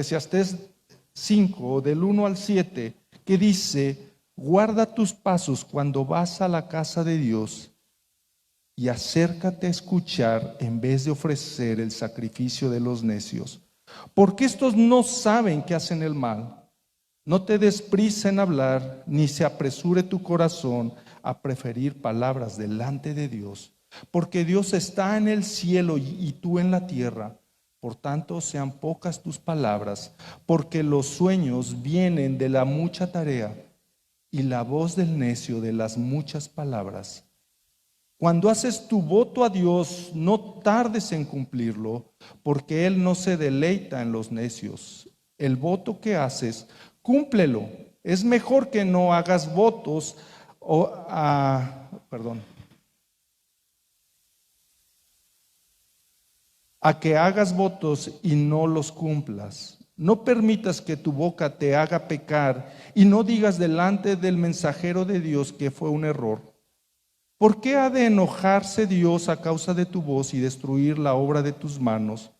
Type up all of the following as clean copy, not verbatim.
Eclesiastés 5, del 1 al 7, que dice: guarda tus pasos cuando vas a la casa de Dios y acércate a escuchar en vez de ofrecer el sacrificio de los necios, porque estos no saben que hacen el mal. No te des prisa en hablar, ni se apresure tu corazón a preferir palabras delante de Dios, porque Dios está en el cielo y tú en la tierra. Por tanto, sean pocas tus palabras, porque los sueños vienen de la mucha tarea y la voz del necio de las muchas palabras. Cuando haces tu voto a Dios, no tardes en cumplirlo, porque Él no se deleita en los necios. El voto que haces, cúmplelo. Es mejor que no hagas votos a que hagas votos y no los cumplas. No permitas que tu boca te haga pecar y no digas delante del mensajero de Dios que fue un error. ¿Por qué ha de enojarse Dios a causa de tu voz y destruir la obra de tus manos?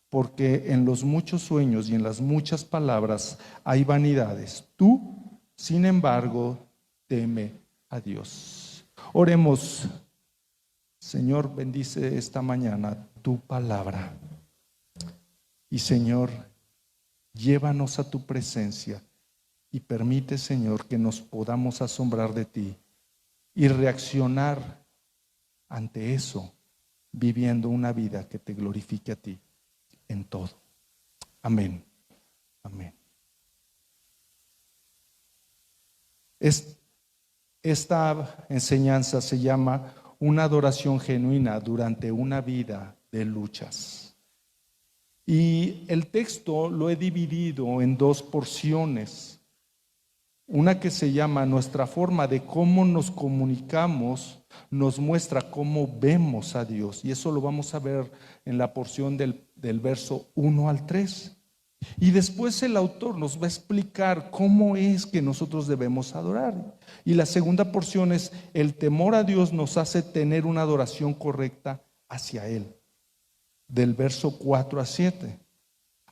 Porque en los muchos sueños y en las muchas palabras hay vanidades. Tú, sin embargo, teme a Dios. Oremos. Señor, bendice esta mañana tu palabra. Y Señor, llévanos a tu presencia y permite, Señor, que nos podamos asombrar de ti y reaccionar ante eso, viviendo una vida que te glorifique a ti en todo. Amén. Amén. Esta enseñanza se llama una adoración genuina durante una vida de luchas. Y el texto lo he dividido en dos porciones. Una que se llama nuestra forma de cómo nos comunicamos, nos muestra cómo vemos a Dios. Y eso lo vamos a ver en la porción del verso 1 al 3. Y después el autor nos va a explicar cómo es que nosotros debemos adorar. Y la segunda porción es: el temor a Dios nos hace tener una adoración correcta hacia Él, del verso 4 a 7.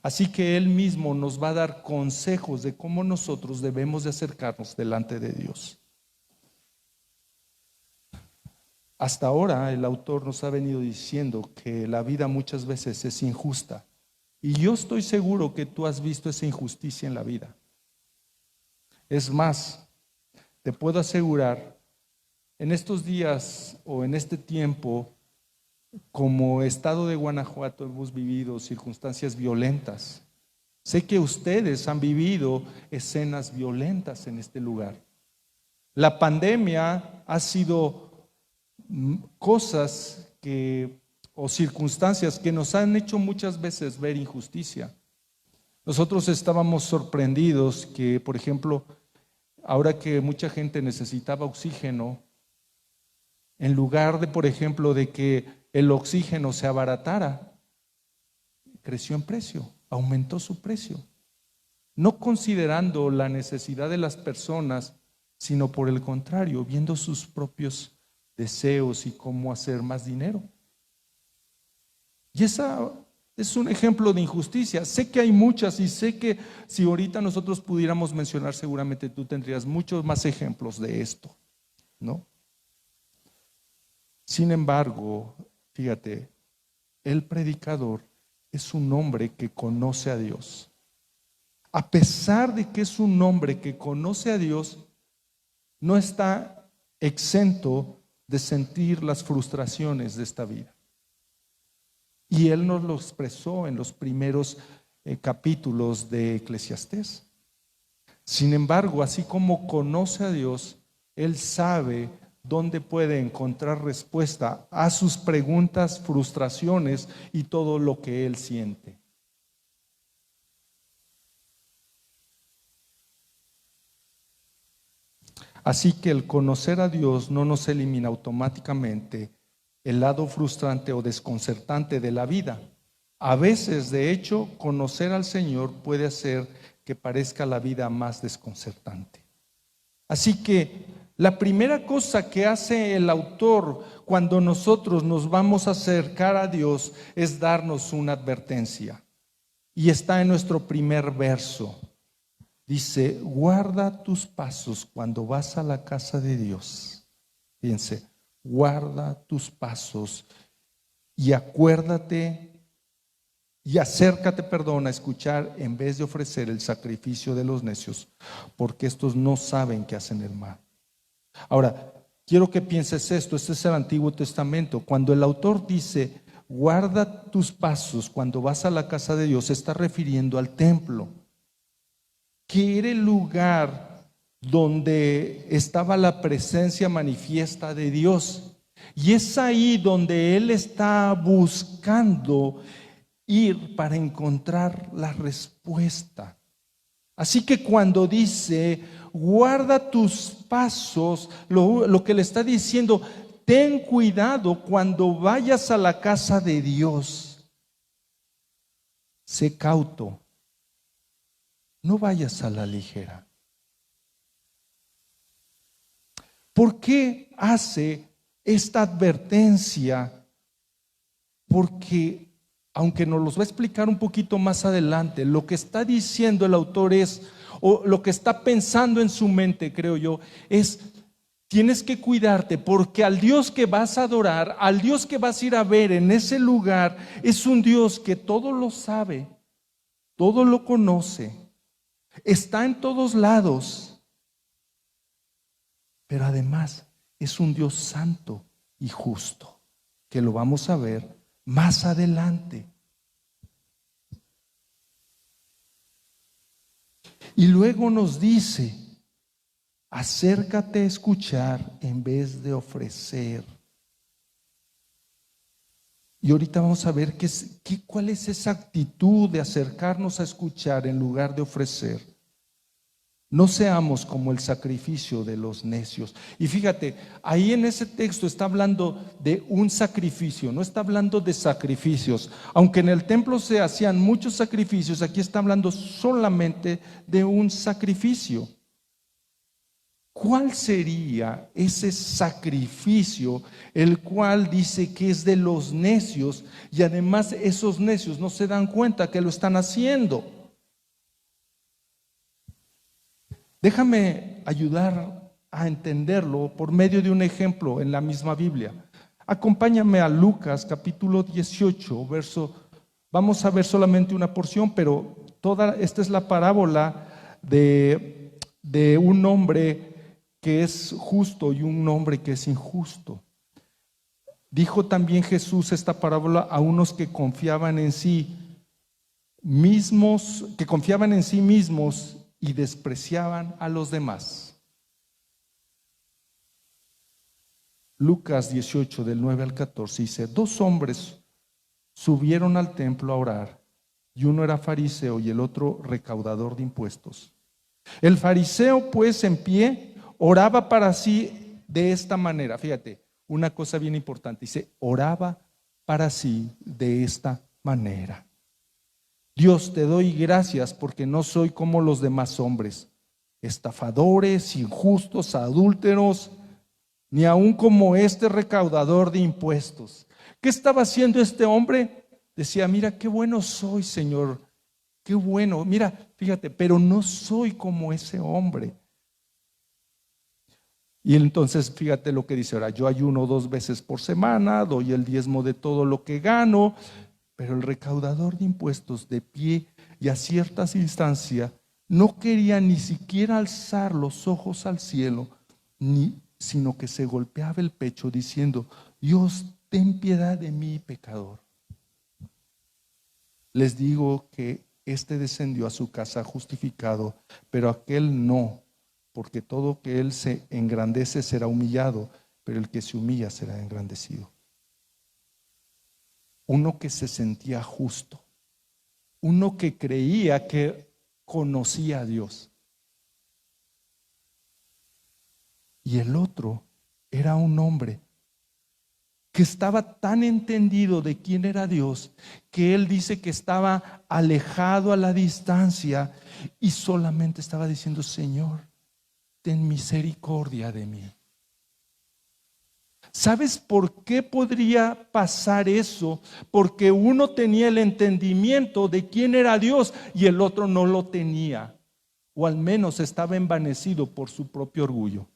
Así que Él mismo nos va a dar consejos de cómo nosotros debemos de acercarnos delante de Dios. Hasta ahora el autor nos ha venido diciendo que la vida muchas veces es injusta. Y yo estoy seguro que tú has visto esa injusticia en la vida. Es más, te puedo asegurar, en estos días o en este tiempo, como estado de Guanajuato hemos vivido circunstancias violentas. Sé que ustedes han vivido escenas violentas en este lugar. La pandemia ha sido cosas o circunstancias que nos han hecho muchas veces ver injusticia. Nosotros estábamos sorprendidos que, por ejemplo, ahora que mucha gente necesitaba oxígeno, en lugar de, por ejemplo, de que el oxígeno se abaratara, creció en precio, aumentó su precio, no considerando la necesidad de las personas, sino por el contrario, viendo sus propios deseos y cómo hacer más dinero. Y esa es un ejemplo de injusticia. Sé que hay muchas, y sé que si ahorita nosotros pudiéramos mencionar, seguramente tú tendrías muchos más ejemplos de esto, ¿no? Sin embargo, fíjate, el predicador es un hombre que conoce a Dios. A pesar de que es un hombre que conoce a Dios, no está exento de sentir las frustraciones de esta vida. Y él nos lo expresó en los primeros capítulos de Eclesiastés. Sin embargo, así como conoce a Dios, él sabe dónde puede encontrar respuesta a sus preguntas, frustraciones y todo lo que él siente. Así que el conocer a Dios no nos elimina automáticamente el lado frustrante o desconcertante de la vida. A veces, de hecho, conocer al Señor puede hacer que parezca la vida más desconcertante. Así que la primera cosa que hace el autor cuando nosotros nos vamos a acercar a Dios es darnos una advertencia. Y está en nuestro primer verso. Dice, guarda tus pasos cuando vas a la casa de Dios. Fíjense, guarda tus pasos y acuérdate y acércate, a escuchar en vez de ofrecer el sacrificio de los necios, porque estos no saben que hacen el mal. Ahora, quiero que pienses esto, este es el Antiguo Testamento. Cuando el autor dice, guarda tus pasos cuando vas a la casa de Dios, se está refiriendo al templo, que era el lugar donde estaba la presencia manifiesta de Dios. Y es ahí donde Él está buscando ir para encontrar la respuesta. Así que cuando dice, guarda tus pasos, lo que le está diciendo, ten cuidado cuando vayas a la casa de Dios. Sé cauto. No vayas a la ligera. ¿Por qué hace esta advertencia? Porque, aunque nos los va a explicar un poquito más adelante, lo que está diciendo el autor es, o lo que está pensando en su mente, creo yo, es, tienes que cuidarte porque al Dios que vas a adorar, al Dios que vas a ir a ver en ese lugar, es un Dios que todo lo sabe, todo lo conoce, está en todos lados, pero además es un Dios santo y justo, que lo vamos a ver más adelante. Y luego nos dice, acércate a escuchar en vez de ofrecer. Y ahorita vamos a ver cuál es esa actitud de acercarnos a escuchar en lugar de ofrecer. No seamos como el sacrificio de los necios. Y fíjate, ahí en ese texto está hablando de un sacrificio, no está hablando de sacrificios. Aunque en el templo se hacían muchos sacrificios, aquí está hablando solamente de un sacrificio. ¿Cuál sería ese sacrificio el cual dice que es de los necios y además esos necios no se dan cuenta que lo están haciendo? Déjame ayudar a entenderlo por medio de un ejemplo en la misma Biblia. Acompáñame a Lucas capítulo 18, vamos a ver solamente una porción, pero esta es la parábola de un hombre que es justo y un hombre que es injusto. Dijo también Jesús esta parábola a unos que confiaban en sí mismos y despreciaban a los demás. Lucas 18 del 9 al 14 dice, 2 hombres subieron al templo a orar, y uno era fariseo y el otro recaudador de impuestos. El fariseo, pues, en pie oraba para sí de esta manera. Fíjate, una cosa bien importante, dice, oraba para sí de esta manera. Dios, te doy gracias porque no soy como los demás hombres, estafadores, injustos, adúlteros, ni aun como este recaudador de impuestos. ¿Qué estaba haciendo este hombre? Decía, mira, qué bueno soy, Señor, qué bueno, mira, fíjate, pero no soy como ese hombre. Y entonces fíjate lo que dice ahora, yo ayuno 2 veces por semana, doy el diezmo de todo lo que gano, pero el recaudador de impuestos de pie y a ciertas instancias no quería ni siquiera alzar los ojos al cielo, sino que se golpeaba el pecho diciendo, Dios, ten piedad de mí, pecador. Les digo que este descendió a su casa justificado, pero aquel no, porque todo que él se engrandece será humillado, pero el que se humilla será engrandecido. Uno que se sentía justo, uno que creía que conocía a Dios. Y el otro era un hombre que estaba tan entendido de quién era Dios, que él dice que estaba alejado a la distancia y solamente estaba diciendo, Señor, ten misericordia de mí. ¿Sabes por qué podría pasar eso? Porque uno tenía el entendimiento de quién era Dios y el otro no lo tenía, o al menos estaba envanecido por su propio orgullo.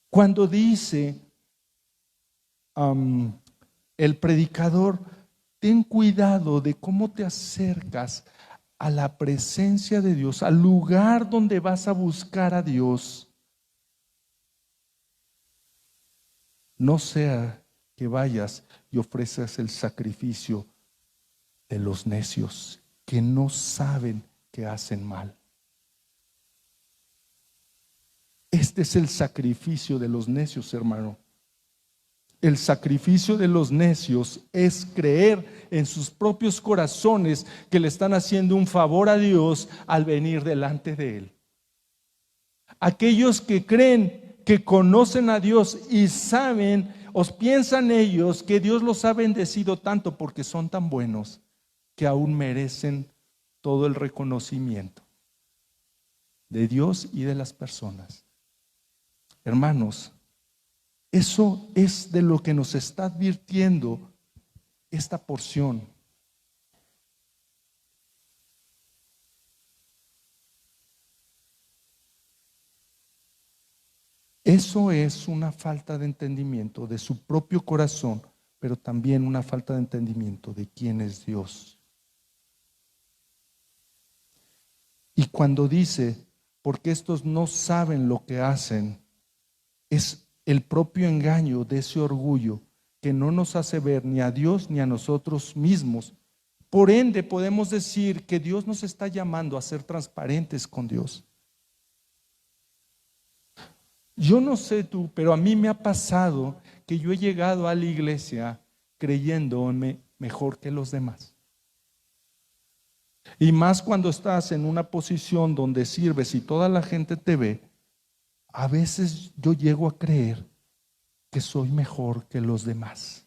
Cuando dice el predicador, ten cuidado de cómo te acercas a la presencia de Dios, al lugar donde vas a buscar a Dios. No sea que vayas y ofrezcas el sacrificio de los necios que no saben que hacen mal. Este es el sacrificio de los necios, hermano. El sacrificio de los necios es creer en sus propios corazones que le están haciendo un favor a Dios al venir delante de Él. Aquellos que creen que conocen a Dios y saben o piensan ellos que Dios los ha bendecido tanto porque son tan buenos que aún merecen todo el reconocimiento de Dios y de las personas. Hermanos, eso es de lo que nos está advirtiendo esta porción. Eso es una falta de entendimiento de su propio corazón, pero también una falta de entendimiento de quién es Dios. Y cuando dice, porque estos no saben lo que hacen, es el propio engaño de ese orgullo que no nos hace ver ni a Dios ni a nosotros mismos. Por ende, podemos decir que Dios nos está llamando a ser transparentes con Dios. Yo no sé tú, pero a mí me ha pasado que yo he llegado a la iglesia creyéndome mejor que los demás. Y más cuando estás en una posición donde sirves y toda la gente te ve, a veces yo llego a creer que soy mejor que los demás.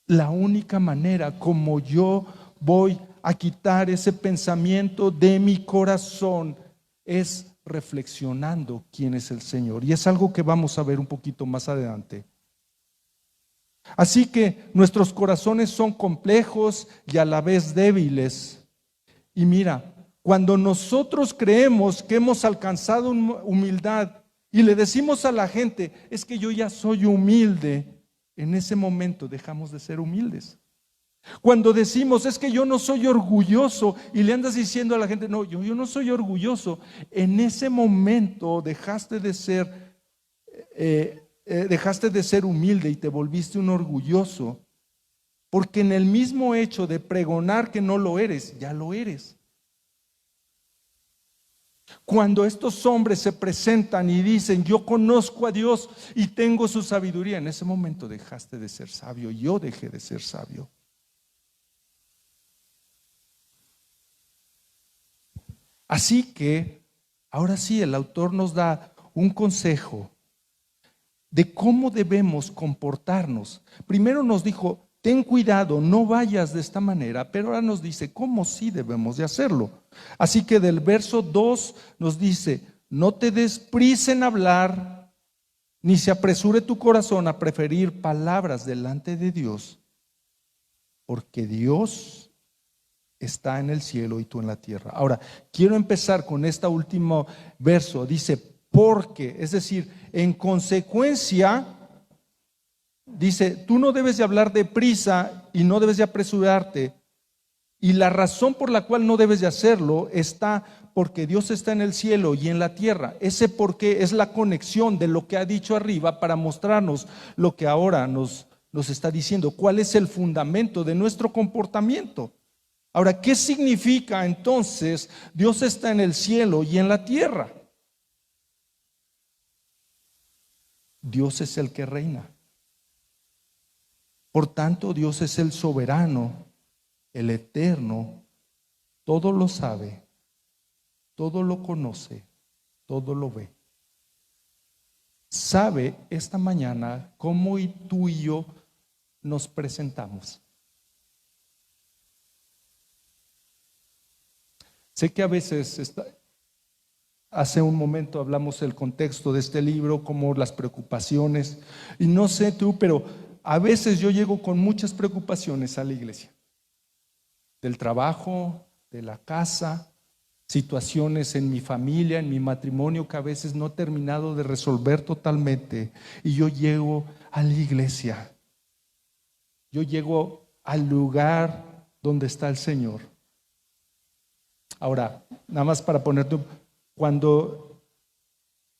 La única manera como yo voy a quitar ese pensamiento de mi corazón es reflexionando quién es el Señor. Y es algo que vamos a ver un poquito más adelante. Así que nuestros corazones son complejos y a la vez débiles. Y mira, cuando nosotros creemos que hemos alcanzado humildad y le decimos a la gente, es que yo ya soy humilde, en ese momento dejamos de ser humildes. Cuando decimos, es que yo no soy orgulloso, y le andas diciendo a la gente, no, yo no soy orgulloso, en ese momento dejaste de ser humilde y te volviste un orgulloso, porque en el mismo hecho de pregonar que no lo eres, ya lo eres. Cuando estos hombres se presentan y dicen, yo conozco a Dios y tengo su sabiduría, en ese momento dejaste de ser sabio, yo dejé de ser sabio. Así que, ahora sí, el autor nos da un consejo de cómo debemos comportarnos. Primero nos dijo, ten cuidado, no vayas de esta manera, pero ahora nos dice cómo sí debemos de hacerlo. Así que del verso 2 nos dice, no te des prisa en hablar, ni se apresure tu corazón a preferir palabras delante de Dios, porque Dios está en el cielo y tú en la tierra. Ahora, quiero empezar con este último verso. Dice, porque, es decir, en consecuencia, dice, tú no debes de hablar deprisa y no debes de apresurarte. Y la razón por la cual no debes de hacerlo está porque Dios está en el cielo y en la tierra. Ese por qué es la conexión de lo que ha dicho arriba para mostrarnos lo que ahora nos está diciendo. ¿Cuál es el fundamento de nuestro comportamiento? Ahora, ¿qué significa entonces Dios está en el cielo y en la tierra? Dios es el que reina. Por tanto, Dios es el soberano, el eterno, todo lo sabe, todo lo conoce, todo lo ve. Sabe esta mañana cómo tú y yo nos presentamos. Sé que a veces Hace un momento hablamos del contexto de este libro, como las preocupaciones. Y no sé tú, pero a veces yo llego con muchas preocupaciones a la iglesia. Del trabajo, de la casa, situaciones en mi familia, en mi matrimonio que a veces no he terminado de resolver totalmente. Y yo llego a la iglesia. Yo llego al lugar donde está el Señor. Ahora, nada más para ponerte, cuando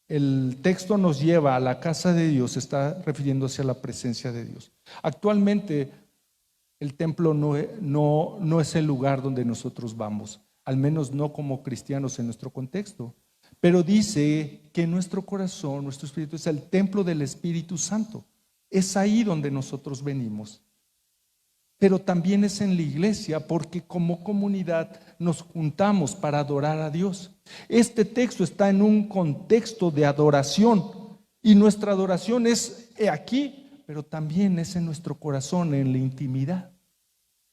el texto nos lleva a la casa de Dios, está refiriéndose a la presencia de Dios. Actualmente, el templo no es el lugar donde nosotros vamos, al menos no como cristianos en nuestro contexto. Pero dice que nuestro corazón, nuestro espíritu es el templo del Espíritu Santo. Es ahí donde nosotros venimos. Pero también es en la iglesia, porque como comunidad nos juntamos para adorar a Dios. Este texto está en un contexto de adoración, y nuestra adoración es aquí, pero también es en nuestro corazón, en la intimidad.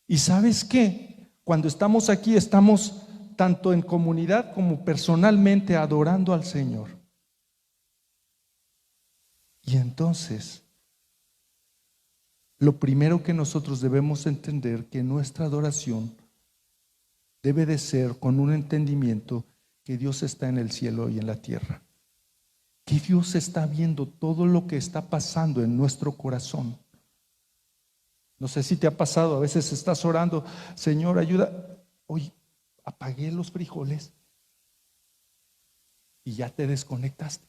¿Y sabes qué? Cuando estamos aquí, estamos tanto en comunidad como personalmente adorando al Señor. Y entonces, lo primero que nosotros debemos entender, que nuestra adoración debe de ser con un entendimiento que Dios está en el cielo y en la tierra, que Dios está viendo todo lo que está pasando en nuestro corazón. No sé si te ha pasado, a veces estás orando, Señor, ayuda, hoy apagué los frijoles y ya te desconectaste.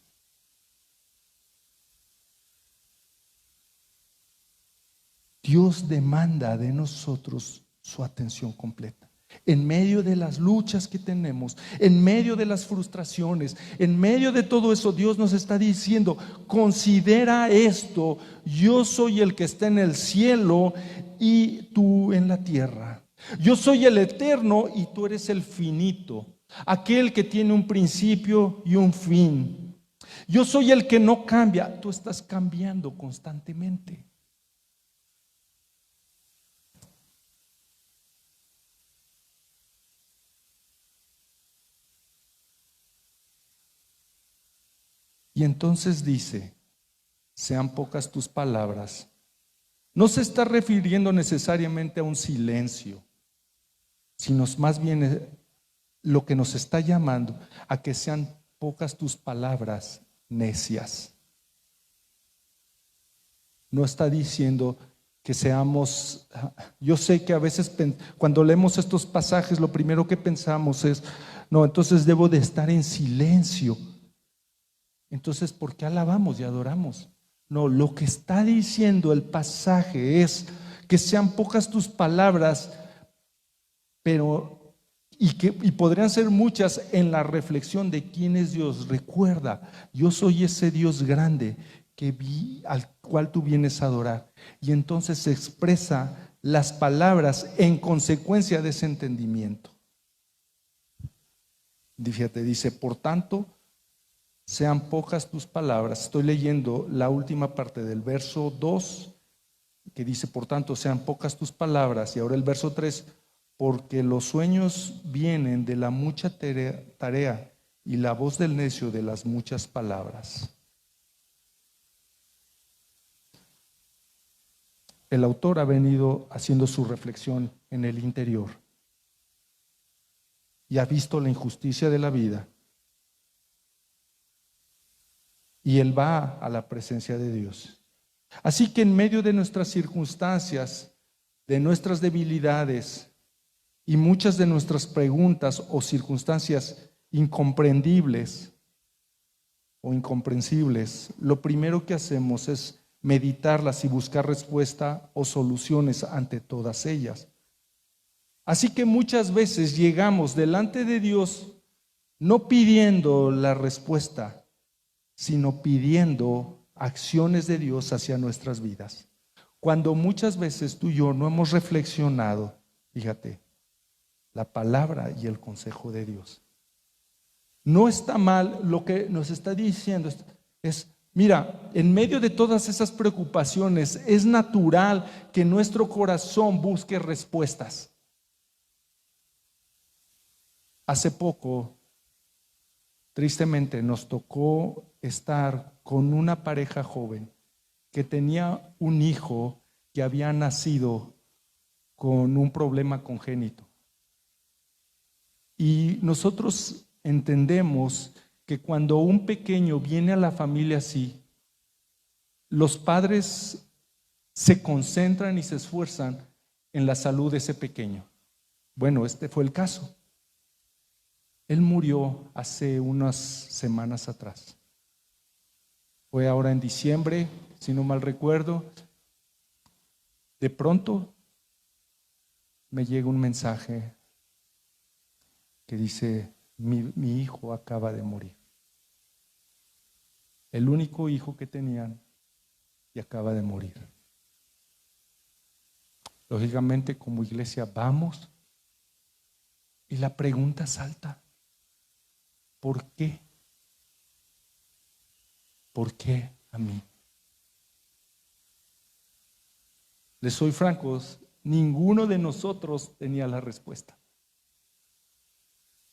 Dios demanda de nosotros su atención completa. En medio de las luchas que tenemos, en medio de las frustraciones, en medio de todo eso, Dios nos está diciendo: considera esto, yo soy el que está en el cielo y tú en la tierra. Yo soy el eterno y tú eres el finito, aquel que tiene un principio y un fin. Yo soy el que no cambia, tú estás cambiando constantemente. Y entonces dice: sean pocas tus palabras. No se está refiriendo necesariamente a un silencio, sino más bien lo que nos está llamando a que sean pocas tus palabras necias. No está diciendo que seamos, yo sé que a veces cuando leemos estos pasajes lo primero que pensamos es: no, entonces debo de estar en silencio. Entonces, ¿por qué alabamos y adoramos? No, lo que está diciendo el pasaje es que sean pocas tus palabras, pero y podrían ser muchas en la reflexión de quién es Dios. Recuerda, yo soy ese Dios grande al cual tú vienes a adorar. Y entonces se expresa las palabras en consecuencia de ese entendimiento. Fíjate, dice: por tanto, sean pocas tus palabras. Estoy leyendo la última parte del verso 2, que dice: por tanto, sean pocas tus palabras. Y ahora el verso 3: porque los sueños vienen de la mucha tarea y la voz del necio de las muchas palabras. El autor ha venido haciendo su reflexión en el interior y ha visto la injusticia de la vida. Y él va a la presencia de Dios. Así que en medio de nuestras circunstancias, de nuestras debilidades y muchas de nuestras preguntas o circunstancias incomprendibles o incomprensibles, lo primero que hacemos es meditarlas y buscar respuesta o soluciones ante todas ellas. Así que muchas veces llegamos delante de Dios no pidiendo la respuesta, sino pidiendo acciones de Dios hacia nuestras vidas. Cuando muchas veces tú y yo no hemos reflexionado, fíjate, la palabra y el consejo de Dios. No está mal, lo que nos está diciendo es: mira, en medio de todas esas preocupaciones, es natural que nuestro corazón busque respuestas. Hace poco Tristemente nos tocó estar con una pareja joven que tenía un hijo que había nacido con un problema congénito. Y nosotros entendemos que cuando un pequeño viene a la familia así, los padres se concentran y se esfuerzan en la salud de ese pequeño. Bueno, este fue el caso. Él murió hace unas semanas atrás. Fue ahora en diciembre, si no mal recuerdo. De pronto me llega un mensaje que dice: mi hijo acaba de morir. El único hijo que tenían y acaba de morir. Lógicamente, como iglesia vamos y la pregunta salta: ¿por qué? ¿Por qué a mí? Les soy francos, ninguno de nosotros tenía la respuesta.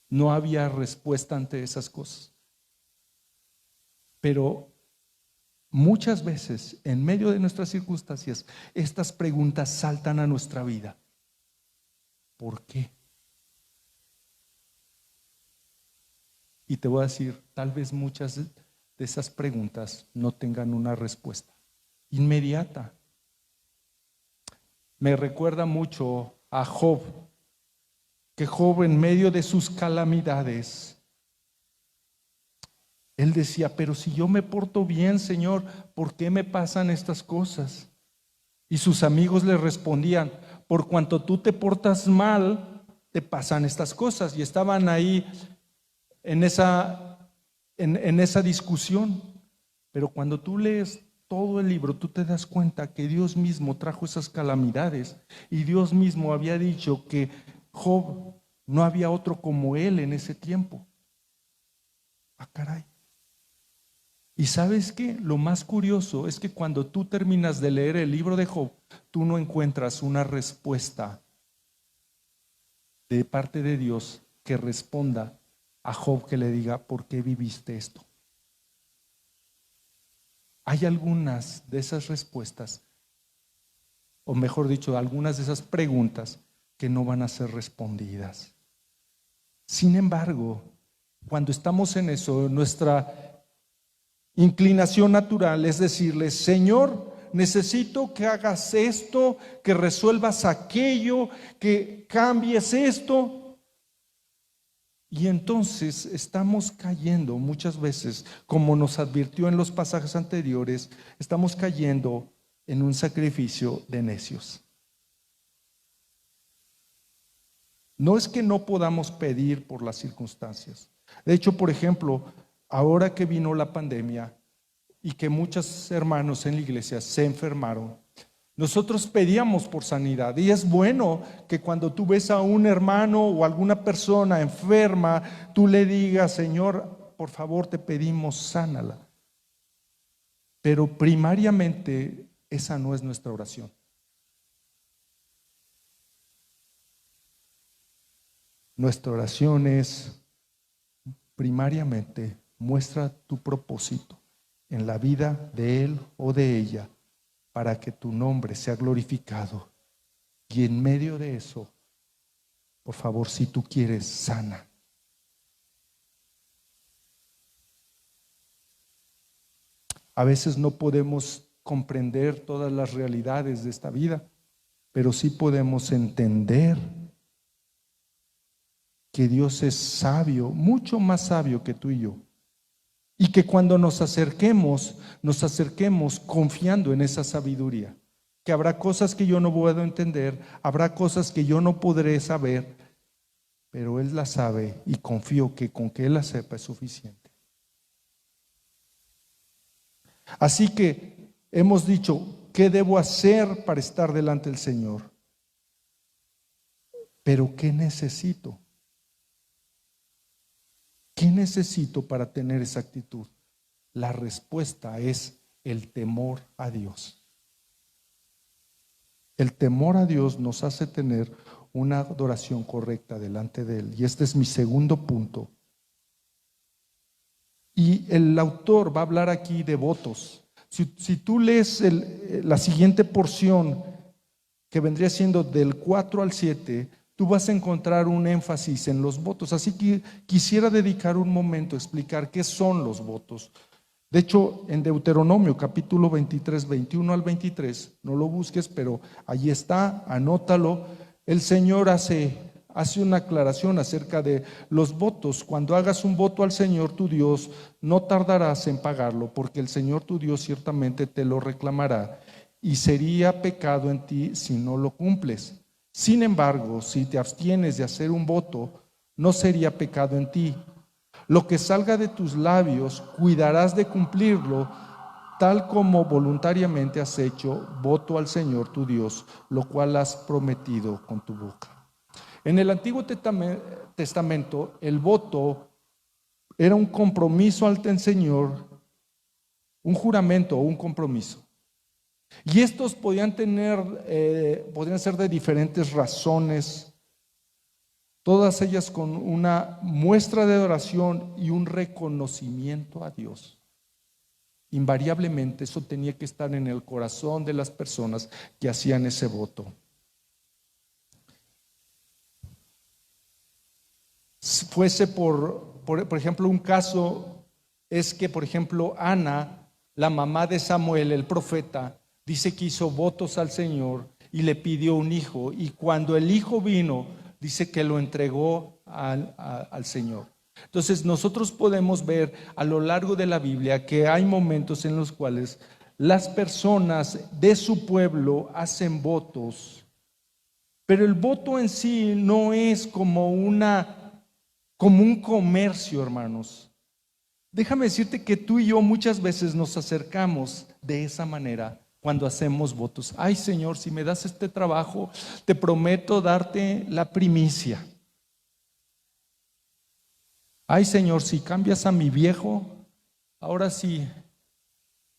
No había respuesta ante esas cosas. Pero muchas veces, en medio de nuestras circunstancias, estas preguntas saltan a nuestra vida. ¿Por qué? Y te voy a decir, tal vez muchas de esas preguntas no tengan una respuesta inmediata. Me recuerda mucho a Job, que Job, en medio de sus calamidades, él decía: pero si yo me porto bien, Señor, ¿por qué me pasan estas cosas? Y sus amigos le respondían: por cuanto tú te portas mal, te pasan estas cosas. Y estaban ahí en esa discusión. Pero cuando tú lees todo el libro, tú te das cuenta que Dios mismo trajo esas calamidades, y Dios mismo había dicho que Job no había otro como él en ese tiempo. Ah, caray. Y ¿sabes qué? Lo más curioso es que cuando tú terminas de leer el libro de Job, tú no encuentras una respuesta de parte de Dios que responda a Job, que le diga: ¿por qué viviste esto? Hay algunas de esas respuestas, o mejor dicho, algunas de esas preguntas que no van a ser respondidas. Sin embargo, cuando estamos en eso, nuestra inclinación natural es decirle: Señor, necesito que hagas esto, que resuelvas aquello, que cambies esto. Y entonces estamos cayendo muchas veces, como nos advirtió en los pasajes anteriores, estamos cayendo en un sacrificio de necios. No es que no podamos pedir por las circunstancias. De hecho, por ejemplo, ahora que vino la pandemia y que muchos hermanos en la iglesia se enfermaron, nosotros pedíamos por sanidad. Y es bueno que cuando tú ves a un hermano o alguna persona enferma, tú le digas: Señor, por favor, te pedimos, sánala. Pero primariamente esa no es nuestra oración. Nuestra oración es primariamente: muestra tu propósito en la vida de él o de ella, para que tu nombre sea glorificado. Y en medio de eso, por favor, si tú quieres, sana. A veces no podemos comprender todas las realidades de esta vida, pero sí podemos entender que Dios es sabio, mucho más sabio que tú y yo. Y que cuando nos acerquemos confiando en esa sabiduría. Que habrá cosas que yo no puedo entender, habrá cosas que yo no podré saber, pero Él las sabe, y confío que con que Él las sepa es suficiente. Así que hemos dicho: ¿qué debo hacer para estar delante del Señor? Pero ¿qué necesito? ¿Qué necesito para tener esa actitud? La respuesta es el temor a Dios. El temor a Dios nos hace tener una adoración correcta delante de Él. Y este es mi segundo punto. Y el autor va a hablar aquí de votos. Si tú lees la siguiente porción, que vendría siendo del 4 al 7, tú vas a encontrar un énfasis en los votos. Así que quisiera dedicar un momento a explicar qué son los votos. De hecho, en Deuteronomio capítulo 23, 21 al 23, no lo busques, pero allí está, anótalo. El Señor hace una aclaración acerca de los votos. Cuando hagas un voto al Señor tu Dios, no tardarás en pagarlo, porque el Señor tu Dios ciertamente te lo reclamará, y sería pecado en ti si no lo cumples. Sin embargo, si te abstienes de hacer un voto, no sería pecado en ti. Lo que salga de tus labios, cuidarás de cumplirlo, tal como voluntariamente has hecho voto al Señor tu Dios, lo cual has prometido con tu boca. En el Antiguo Testamento, el voto era un compromiso ante el Señor, un juramento o un compromiso. Y estos podían ser de diferentes razones, todas ellas con una muestra de adoración y un reconocimiento a Dios. Invariablemente eso tenía que estar en el corazón de las personas que hacían ese voto. Fuese por ejemplo, un caso es que, por ejemplo, Ana, la mamá de Samuel, el profeta, dice que hizo votos al Señor y le pidió un hijo, y cuando el hijo vino, dice que lo entregó al Señor. Entonces nosotros podemos ver a lo largo de la Biblia que hay momentos en los cuales las personas de su pueblo hacen votos, pero el voto en sí no es como un comercio, hermanos. Déjame decirte que tú y yo muchas veces nos acercamos de esa manera cuando hacemos votos. Ay, Señor, si me das este trabajo, te prometo darte la primicia. Ay, Señor, si cambias a mi viejo, ahora sí,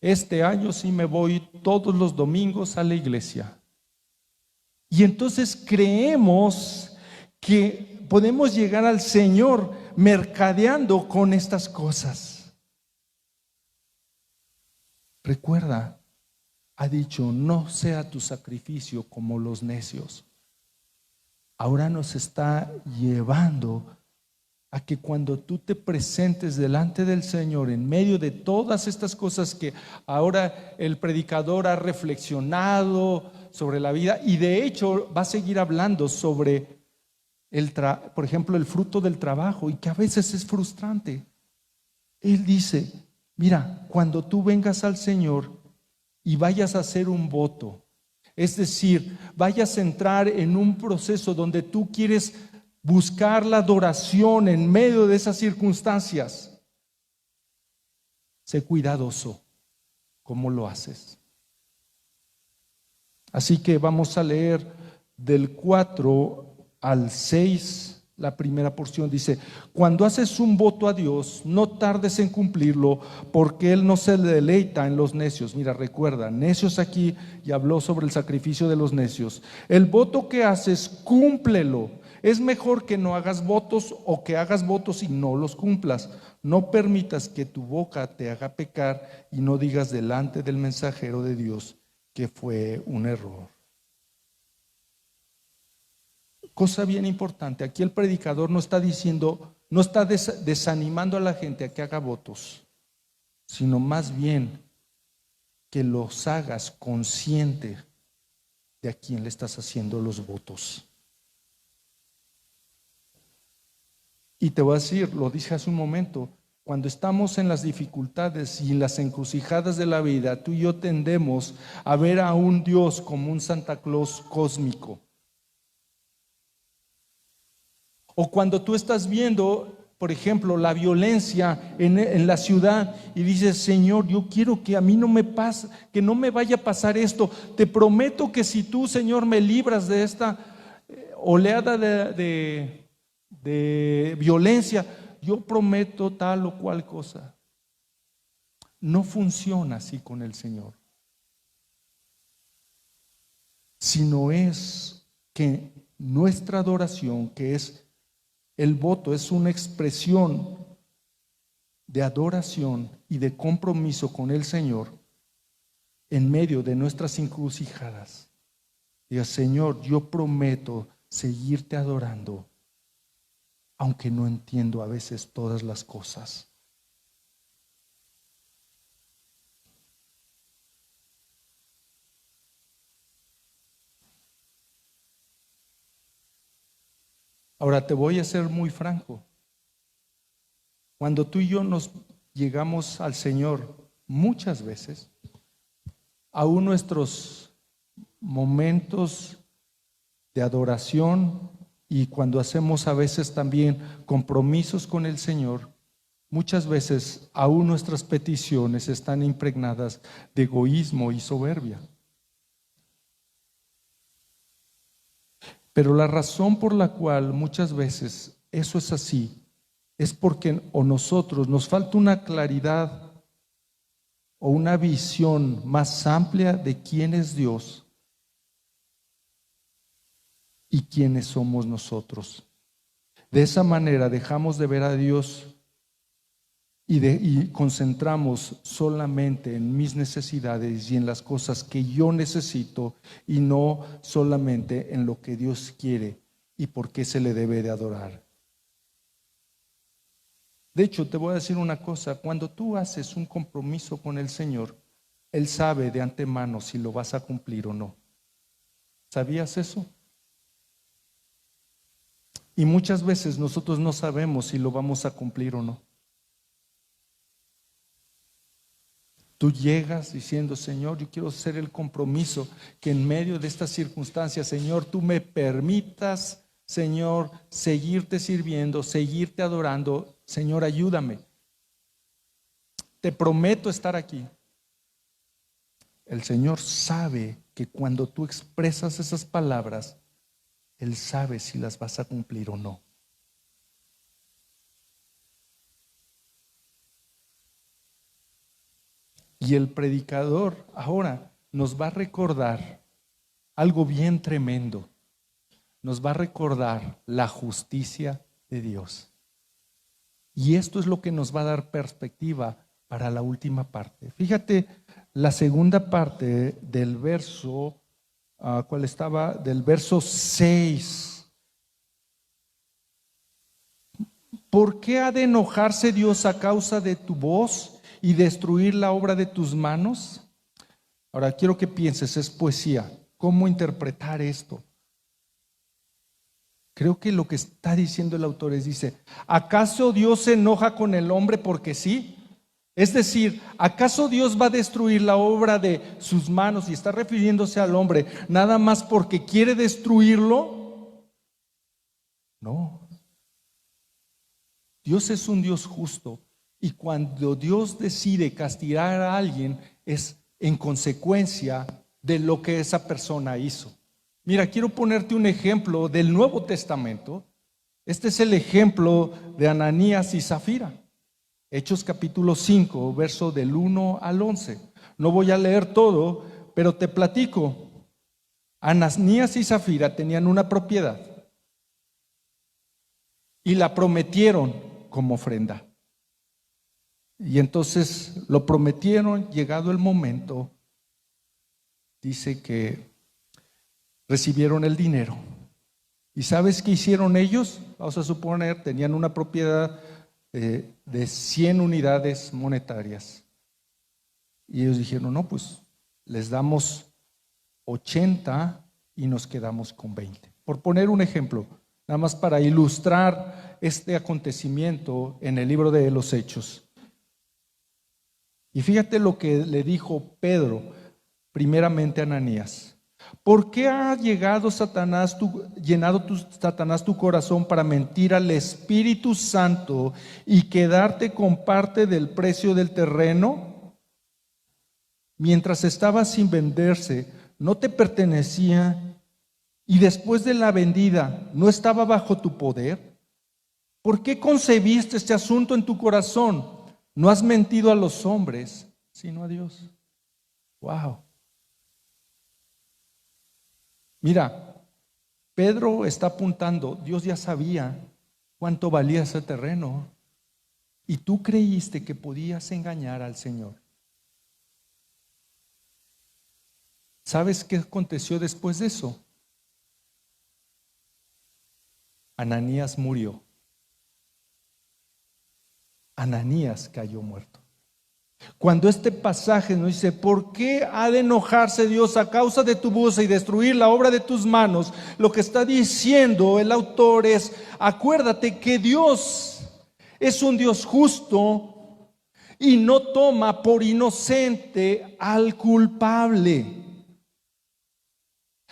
este año sí me voy todos los domingos a la iglesia. Y entonces creemos que podemos llegar al Señor mercadeando con estas cosas. Recuerda, ha dicho, no sea tu sacrificio como los necios. Ahora nos está llevando a que cuando tú te presentes delante del Señor en medio de todas estas cosas que ahora el predicador ha reflexionado sobre la vida, y de hecho va a seguir hablando sobre por ejemplo, el fruto del trabajo, y que a veces es frustrante. Él dice, mira, cuando tú vengas al Señor y vayas a hacer un voto, es decir, vayas a entrar en un proceso donde tú quieres buscar la adoración en medio de esas circunstancias, sé cuidadoso cómo lo haces. Así que vamos a leer del 4 al 6, la primera porción dice: cuando haces un voto a Dios, no tardes en cumplirlo, porque Él no se deleita en los necios. Mira, recuerda, necios aquí, y habló sobre el sacrificio de los necios. El voto que haces, cúmplelo. Es mejor que no hagas votos o que hagas votos y no los cumplas. No permitas que tu boca te haga pecar y no digas delante del mensajero de Dios que fue un error. Cosa bien importante, aquí el predicador no está diciendo, no está desanimando a la gente a que haga votos, sino más bien que los hagas consciente de a quién le estás haciendo los votos. Y te voy a decir, lo dije hace un momento, cuando estamos en las dificultades y en las encrucijadas de la vida, tú y yo tendemos a ver a un Dios como un Santa Claus cósmico. O cuando tú estás viendo, por ejemplo, la violencia en la ciudad y dices, Señor, yo quiero que a mí no me pase, que no me vaya a pasar esto. Te prometo que si tú, Señor, me libras de esta oleada de violencia, yo prometo tal o cual cosa. No funciona así con el Señor, sino es que nuestra adoración, que es el voto, es una expresión de adoración y de compromiso con el Señor en medio de nuestras encrucijadas. Diga: Señor, yo prometo seguirte adorando, aunque no entiendo a veces todas las cosas. Ahora te voy a ser muy franco. Cuando tú y yo nos llegamos al Señor, muchas veces, aún nuestros momentos de adoración y cuando hacemos a veces también compromisos con el Señor, muchas veces aún nuestras peticiones están impregnadas de egoísmo y soberbia. Pero la razón por la cual muchas veces eso es así es porque o nosotros nos falta una claridad o una visión más amplia de quién es Dios y quiénes somos nosotros. De esa manera dejamos de ver a Dios y concentramos solamente en mis necesidades y en las cosas que yo necesito, y no solamente en lo que Dios quiere y por qué se le debe de adorar. De hecho, te voy a decir una cosa: cuando tú haces un compromiso con el Señor, Él sabe de antemano si lo vas a cumplir o no. ¿Sabías eso? Y muchas veces nosotros no sabemos si lo vamos a cumplir o no. Tú llegas diciendo: Señor, yo quiero hacer el compromiso que en medio de estas circunstancias, Señor, tú me permitas, Señor, seguirte sirviendo, seguirte adorando. Señor, ayúdame. Te prometo estar aquí. El Señor sabe que cuando tú expresas esas palabras, Él sabe si las vas a cumplir o no. Y el predicador ahora nos va a recordar algo bien tremendo. Nos va a recordar la justicia de Dios. Y esto es lo que nos va a dar perspectiva para la última parte. Fíjate la segunda parte del verso, ¿cuál estaba? Del verso 6. ¿Por qué ha de enojarse Dios a causa de tu voz y destruir la obra de tus manos? Ahora quiero que pienses, es poesía. ¿Cómo interpretar esto? Creo que lo que está diciendo el autor dice: ¿acaso Dios se enoja con el hombre porque sí? Es decir, ¿acaso Dios va a destruir la obra de sus manos, y está refiriéndose al hombre, nada más porque quiere destruirlo? No. Dios es un Dios justo, y cuando Dios decide castigar a alguien es en consecuencia de lo que esa persona hizo. Mira, quiero ponerte un ejemplo del Nuevo Testamento. Este es el ejemplo de Ananías y Zafira. Hechos capítulo 5, verso del 1 al 11. No voy a leer todo, pero te platico. Ananías y Zafira tenían una propiedad y la prometieron como ofrenda. Y entonces lo prometieron, llegado el momento, dice que recibieron el dinero. ¿Y sabes qué hicieron ellos? Vamos a suponer, tenían una propiedad de 100 unidades monetarias. Y ellos dijeron: no, pues les damos 80 y nos quedamos con 20. Por poner un ejemplo, nada más para ilustrar este acontecimiento en el libro de los Hechos. Y fíjate lo que le dijo Pedro primeramente a Ananías: ¿por qué ha llenado Satanás tu corazón para mentir al Espíritu Santo y quedarte con parte del precio del terreno? Mientras estaba sin venderse, ¿no te pertenecía? Y después de la vendida, ¿no estaba bajo tu poder? ¿Por qué concebiste este asunto en tu corazón? No has mentido a los hombres, sino a Dios. Wow. Mira, Pedro está apuntando, Dios ya sabía cuánto valía ese terreno. y tú creíste que podías engañar al Señor. ¿Sabes qué aconteció después de eso? Ananías murió. Ananías cayó muerto. Cuando este pasaje nos dice, ¿por qué ha de enojarse Dios a causa de tu voz y destruir la obra de tus manos? Lo que está diciendo el autor es, acuérdate que Dios es un Dios justo y no toma por inocente al culpable.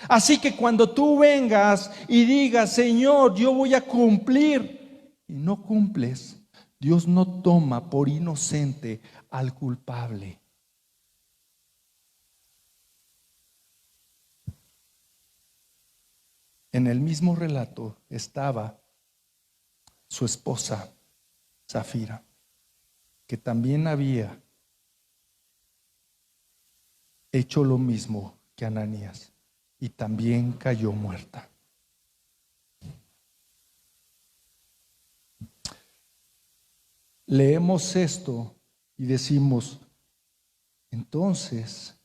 Así que cuando tú vengas y digas, Señor, yo voy a cumplir, y no cumples, Dios no toma por inocente al culpable. En el mismo relato estaba su esposa, Zafira, que también había hecho lo mismo que Ananías y también cayó muerta. Leemos esto y decimos, entonces,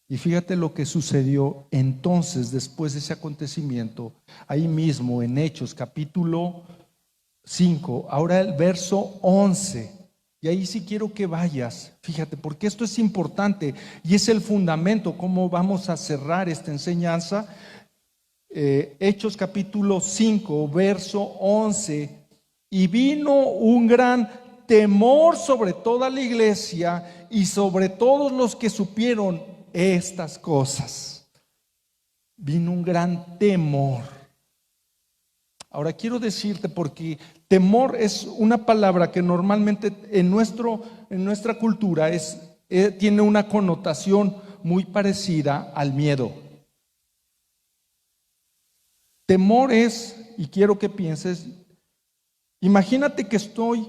y fíjate lo que sucedió entonces después de ese acontecimiento, ahí mismo en Hechos capítulo 5, ahora el verso 11, y ahí sí quiero que vayas, fíjate, porque esto es importante y es el fundamento, cómo vamos a cerrar esta enseñanza. Hechos capítulo 5, verso 11, y vino un gran temor sobre toda la iglesia y sobre todos los que supieron estas cosas. Vino un gran temor. Ahora quiero decirte, porque temor es una palabra que normalmente en nuestra cultura tiene una connotación muy parecida al miedo. Temor es, y quiero que pienses, imagínate que estoy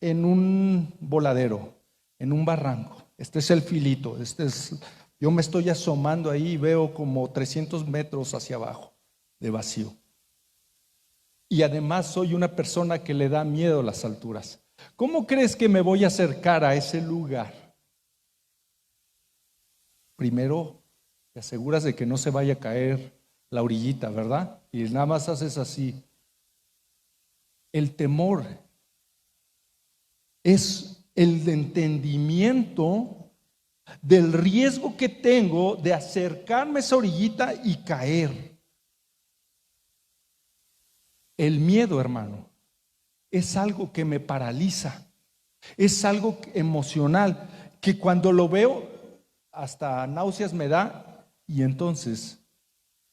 en un voladero, en un barranco. Este es el filito, yo me estoy asomando ahí y veo como 300 metros hacia abajo de vacío. Y además soy una persona que le da miedo a las alturas. ¿Cómo crees que me voy a acercar a ese lugar? Primero, te aseguras de que no se vaya a caer la orillita, ¿verdad? Y nada más haces así. El temor es el entendimiento del riesgo que tengo de acercarme a esa orillita y caer. El miedo, hermano, es algo que me paraliza, es algo emocional, que cuando lo veo hasta náuseas me da, y entonces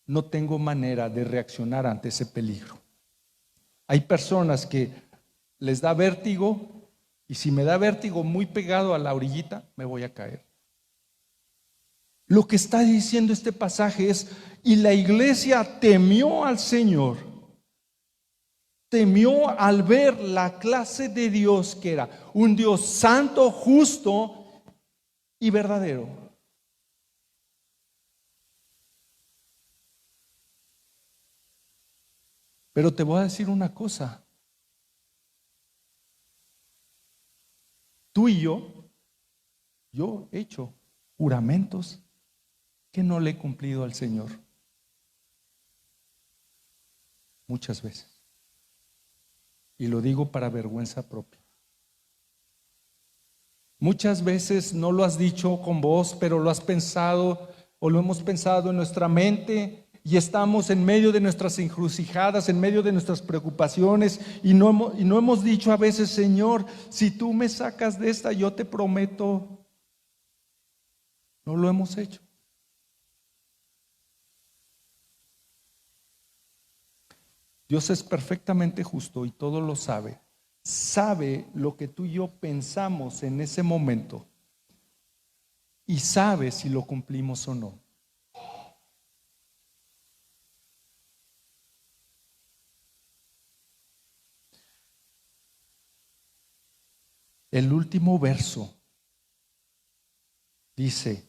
no tengo manera de reaccionar ante ese peligro. Hay personas que les da vértigo, y si me da vértigo muy pegado a la orillita, me voy a caer. Lo que está diciendo este pasaje es, y la iglesia temió al Señor, temió al ver la clase de Dios que era, un Dios santo, justo y verdadero. Pero te voy a decir una cosa, tú y yo he hecho juramentos que no le he cumplido al Señor muchas veces. Y lo digo para vergüenza propia. Muchas veces no lo has dicho con voz, pero lo has pensado o lo hemos pensado en nuestra mente y estamos en medio de nuestras encrucijadas, en medio de nuestras preocupaciones y no hemos dicho a veces, Señor, si tú me sacas de esta, yo te prometo. No lo hemos hecho. Dios es perfectamente justo y todo lo sabe. Sabe lo que tú y yo pensamos en ese momento y sabe si lo cumplimos o no. El último verso dice,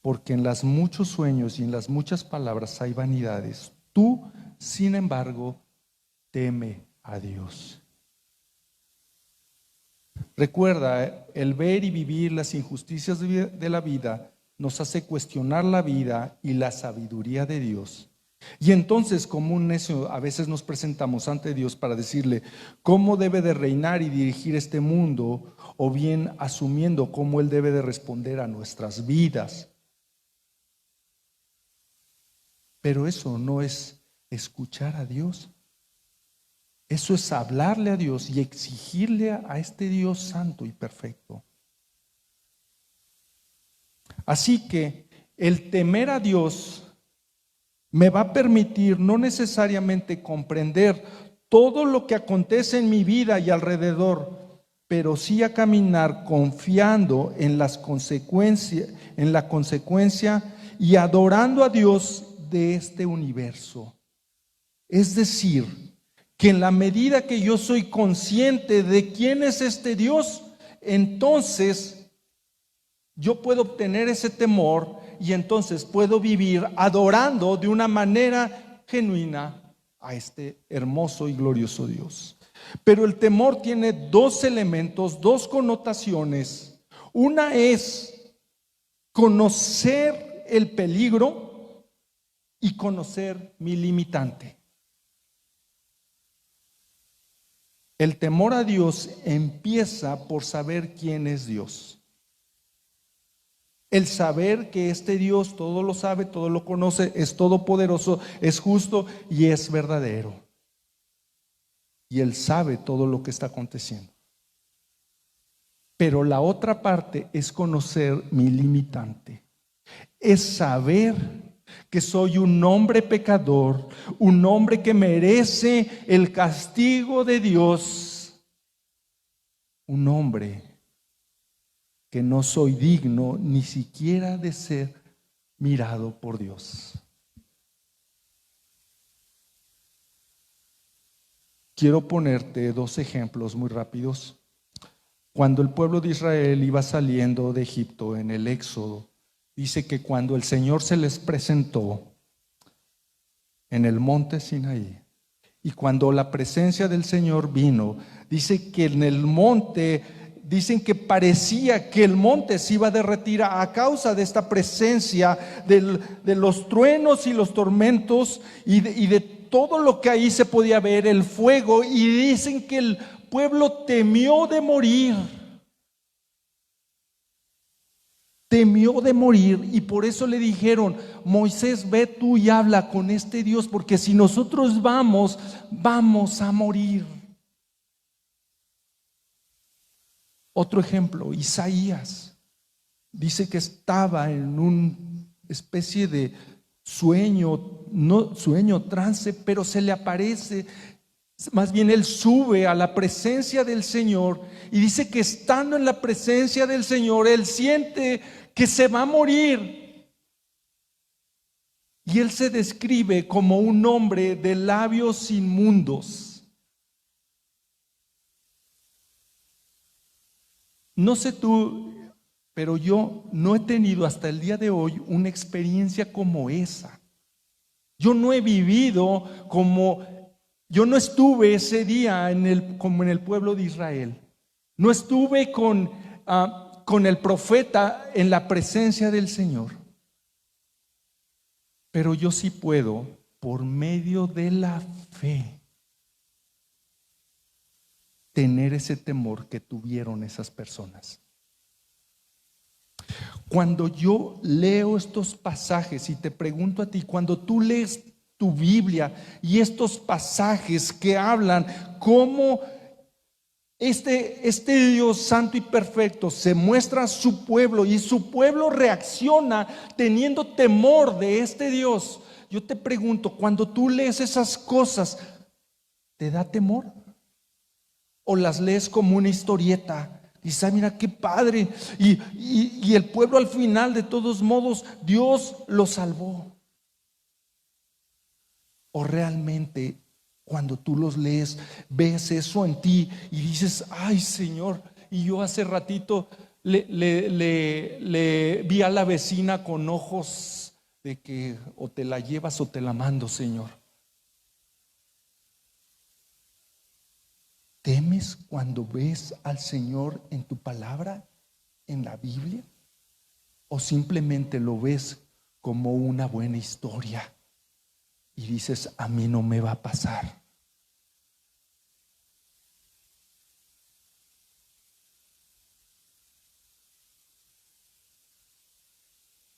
porque en los muchos sueños y en las muchas palabras hay vanidades. Tú, sin embargo, teme a Dios. Recuerda, el ver y vivir las injusticias de la vida nos hace cuestionar la vida y la sabiduría de Dios. Y entonces, como un necio, a veces nos presentamos ante Dios para decirle cómo debe de reinar y dirigir este mundo, o bien asumiendo cómo Él debe de responder a nuestras vidas. Pero eso no es escuchar a Dios. Eso es hablarle a Dios y exigirle a este Dios santo y perfecto. Así que el temer a Dios me va a permitir no necesariamente comprender todo lo que acontece en mi vida y alrededor, pero sí a caminar confiando en las consecuencias, en la consecuencia y adorando a Dios de este universo. Es decir, que en la medida que yo soy consciente de quién es este Dios, entonces yo puedo obtener ese temor y entonces puedo vivir adorando de una manera genuina a este hermoso y glorioso Dios. Pero el temor tiene dos elementos, dos connotaciones. Una es conocer el peligro y conocer mi limitante. El temor a Dios empieza por saber quién es Dios. El saber que este Dios todo lo sabe, todo lo conoce, es todopoderoso, es justo y es verdadero. Y Él sabe todo lo que está aconteciendo. Pero la otra parte es conocer mi limitante. Es saber que soy un hombre pecador, un hombre que merece el castigo de Dios, un hombre que no soy digno ni siquiera de ser mirado por Dios. Quiero ponerte dos ejemplos muy rápidos. Cuando el pueblo de Israel iba saliendo de Egipto en el Éxodo, dice que cuando el Señor se les presentó en el monte Sinaí, y cuando la presencia del Señor vino, dice que en el monte, dicen que parecía que el monte se iba a derretir a causa de esta presencia, de los truenos y los tormentos y de todo lo que ahí se podía ver, el fuego, y dicen que el pueblo temió de morir. Temió de morir y por eso le dijeron: Moisés, ve tú y habla con este Dios, porque si nosotros vamos a morir. Otro ejemplo, Isaías dice que estaba en una especie de sueño, no sueño, trance, pero se le aparece, más bien él sube a la presencia del Señor y dice que estando en la presencia del Señor, él siente que se va a morir. Y él se describe como un hombre de labios inmundos. No sé tú, pero yo no he tenido hasta el día de hoy una experiencia como esa. Yo no he vivido yo no estuve ese día como en el pueblo de Israel. No estuve con el profeta en la presencia del Señor. Pero yo sí puedo, por medio de la fe, tener ese temor que tuvieron esas personas. Cuando yo leo estos pasajes y te pregunto a ti, cuando tú lees tu Biblia y estos pasajes que hablan cómo este Dios santo y perfecto se muestra a su pueblo y su pueblo reacciona teniendo temor de este Dios, yo te pregunto, cuando tú lees esas cosas, ¿te da temor? ¿O las lees como una historieta? Dices: mira qué padre, y el pueblo al final, de todos modos, Dios lo salvó. ¿O realmente cuando tú los lees, ves eso en ti y dices: ay, Señor? Y yo hace ratito le vi a la vecina con ojos de que o te la llevas o te la mando, Señor. ¿Temes cuando ves al Señor en tu palabra, en la Biblia? ¿O simplemente lo ves como una buena historia y dices, a mí no me va a pasar?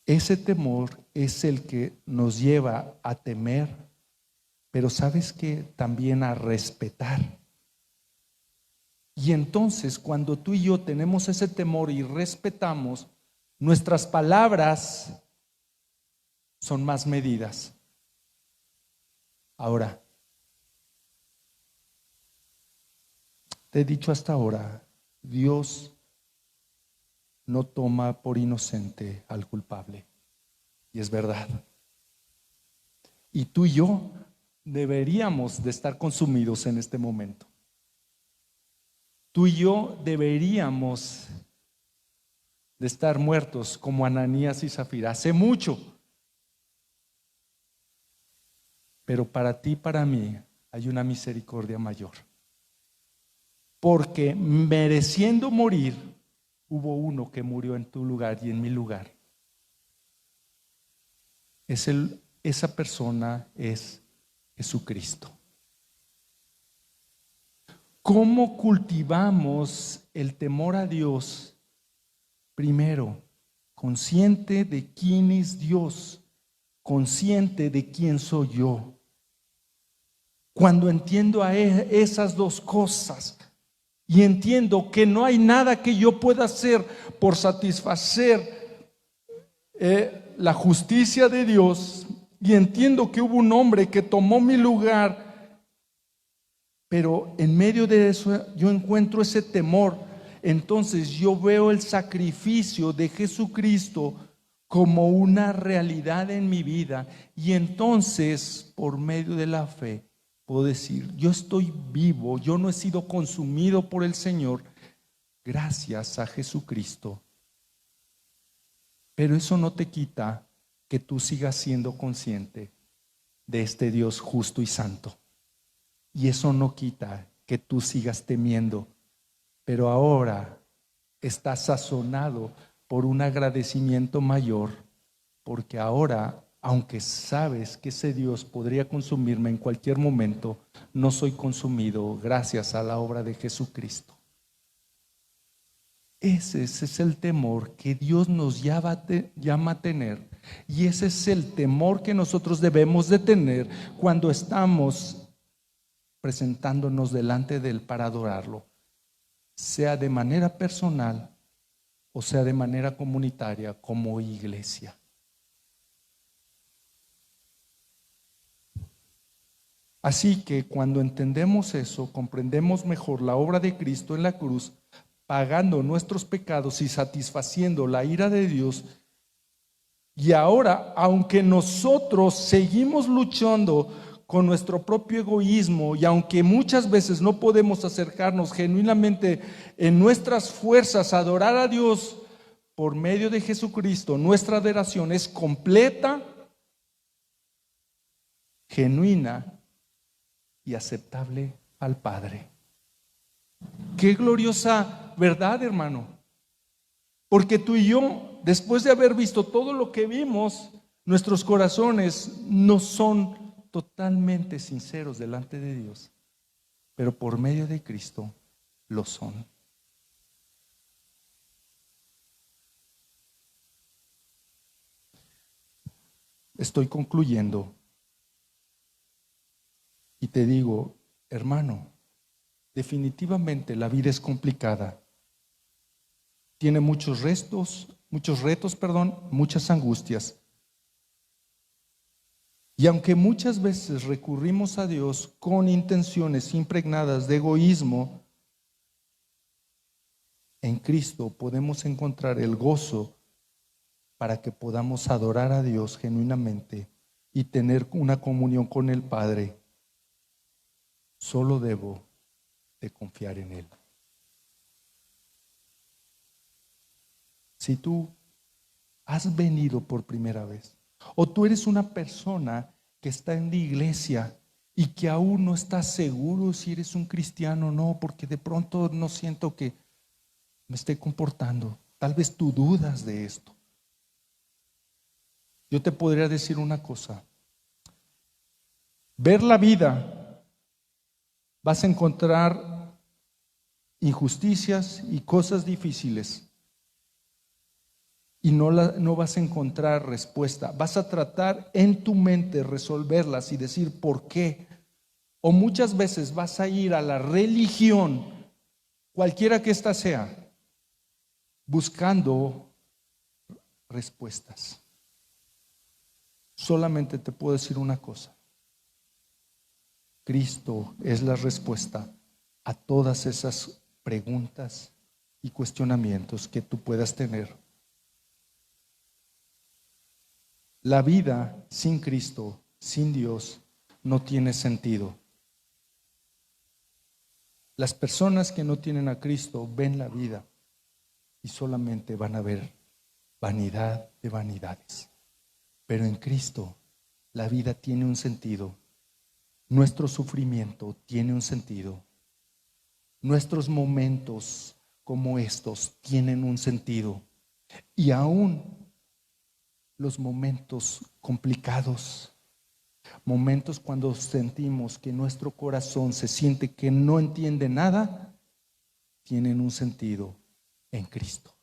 Ese temor es el que nos lleva a temer, pero ¿sabes qué? También a respetar. Y entonces, cuando tú y yo tenemos ese temor y respetamos, nuestras palabras son más medidas. Ahora, te he dicho hasta ahora, Dios no toma por inocente al culpable. Y es verdad. Y tú y yo deberíamos de estar consumidos en este momento. Tú y yo deberíamos de estar muertos como Ananías y Zafira hace mucho. Pero para ti y para mí hay una misericordia mayor. Porque mereciendo morir, hubo uno que murió en tu lugar y en mi lugar. Esa persona es Jesucristo. ¿Cómo cultivamos el temor a Dios? Primero, consciente de quién es Dios, consciente de quién soy yo. Cuando entiendo a esas dos cosas y entiendo que no hay nada que yo pueda hacer por satisfacer la justicia de Dios, y entiendo que hubo un hombre que tomó mi lugar, pero en medio de eso yo encuentro ese temor. Entonces yo veo el sacrificio de Jesucristo como una realidad en mi vida, y entonces por medio de la fe puedo decir, yo estoy vivo, yo no he sido consumido por el Señor gracias a Jesucristo. Pero eso no te quita que tú sigas siendo consciente de este Dios justo y santo. Y eso no quita que tú sigas temiendo, pero ahora estás sazonado por un agradecimiento mayor, porque ahora, aunque sabes que ese Dios podría consumirme en cualquier momento, no soy consumido gracias a la obra de Jesucristo. Ese es el temor que Dios nos llama a tener, y ese es el temor que nosotros debemos de tener cuando estamos presentándonos delante de Él para adorarlo, sea de manera personal o sea de manera comunitaria como iglesia. Así que cuando entendemos eso, comprendemos mejor la obra de Cristo en la cruz, pagando nuestros pecados y satisfaciendo la ira de Dios. Y ahora, aunque nosotros seguimos luchando con nuestro propio egoísmo, y aunque muchas veces no podemos acercarnos genuinamente en nuestras fuerzas a adorar a Dios por medio de Jesucristo, nuestra adoración es completa, genuina y aceptable al Padre. Qué gloriosa verdad, hermano. Porque tú y yo, después de haber visto todo lo que vimos, nuestros corazones no son totalmente sinceros delante de Dios, pero por medio de Cristo lo son. Estoy concluyendo y te digo, hermano, definitivamente la vida es complicada. Tiene muchos retos, muchas angustias. Y aunque muchas veces recurrimos a Dios con intenciones impregnadas de egoísmo, en Cristo podemos encontrar el gozo para que podamos adorar a Dios genuinamente y tener una comunión con el Padre. Solo debo de confiar en Él. Si tú has venido por primera vez, o tú eres una persona que está en la iglesia y que aún no estás seguro si eres un cristiano o no, porque de pronto no siento que me esté comportando. Tal vez tú dudas de esto. Yo te podría decir una cosa. Ver la vida, vas a encontrar injusticias y cosas difíciles y no vas a encontrar respuesta. Vas a tratar en tu mente resolverlas y decir por qué. O muchas veces vas a ir a la religión, cualquiera que ésta sea, buscando respuestas. Solamente te puedo decir una cosa. Cristo es la respuesta a todas esas preguntas y cuestionamientos que tú puedas tener. La vida sin Cristo, sin Dios, no tiene sentido. Las personas que no tienen a Cristo ven la vida y solamente van a ver vanidad de vanidades. Pero en Cristo la vida tiene un sentido. Nuestro sufrimiento tiene un sentido. Nuestros momentos como estos tienen un sentido. Y aún los momentos complicados, momentos cuando sentimos que nuestro corazón se siente que no entiende nada, tienen un sentido en Cristo.